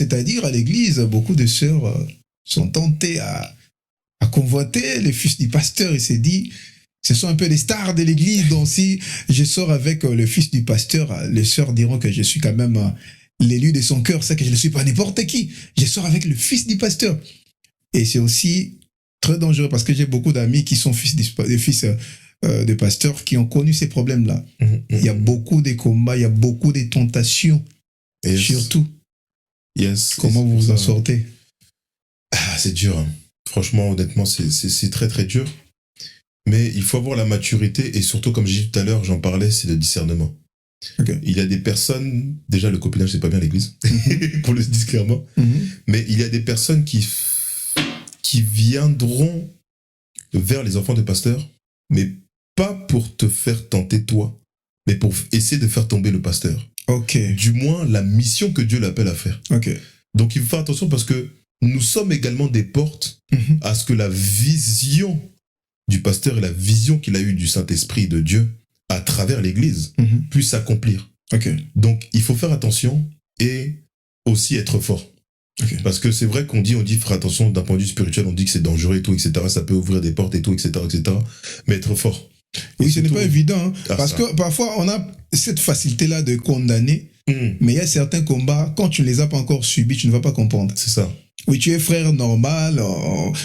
C'est-à-dire, à l'église, beaucoup de sœurs sont tentées à convoiter le fils du pasteur. Il s'est dit, ce sont un peu les stars de l'église, donc si je sors avec le fils du pasteur, les sœurs diront que je suis quand même l'élu de son cœur, c'est que je ne suis pas n'importe qui. Je sors avec le fils du pasteur. Et c'est aussi très dangereux parce que j'ai beaucoup d'amis qui sont fils de pasteurs qui ont connu ces problèmes-là. Il y a beaucoup de combats, il y a beaucoup de tentations, surtout. Comment vous vous en sortez? C'est dur. Hein. Franchement, honnêtement, c'est très très dur. Mais il faut avoir la maturité et surtout, comme j'ai dit tout à l'heure, j'en parlais, c'est le discernement. Okay. Il y a des personnes, déjà le copinage c'est pas bien à l'église, qu'on le dise clairement, mais il y a des personnes qui viendront vers les enfants de pasteurs, mais pas pour te faire tenter toi, mais pour essayer de faire tomber le pasteur. Okay. Du moins la mission que Dieu l'appelle à faire. Okay. Donc il faut faire attention parce que nous sommes également des portes à ce que la vision du pasteur et la vision qu'il a eue du Saint-Esprit de Dieu à travers l'Église puisse s'accomplir. Okay. Donc, il faut faire attention et aussi être fort. Okay. Parce que c'est vrai qu'on dit faire attention d'un point de vue spirituel, on dit que c'est dangereux et tout, etc. Ça peut ouvrir des portes et tout, etc. Mais être fort. Oui, ce n'est pas évident. Hein, parce que parfois, on a cette facilité-là de condamner, mais il y a certains combats, quand tu ne les as pas encore subis, tu ne vas pas comprendre. C'est ça. Oui, tu es frère normal,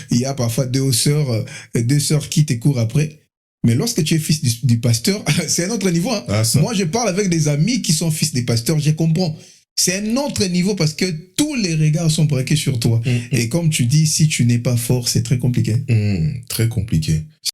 il y a parfois deux sœurs qui te courent après. Mais lorsque tu es fils du pasteur, c'est un autre niveau. Hein. Moi, je parle avec des amis qui sont fils des pasteurs, je comprends. C'est un autre niveau parce que tous les regards sont braqués sur toi. Et comme tu dis, si tu n'es pas fort, c'est très compliqué. Très compliqué.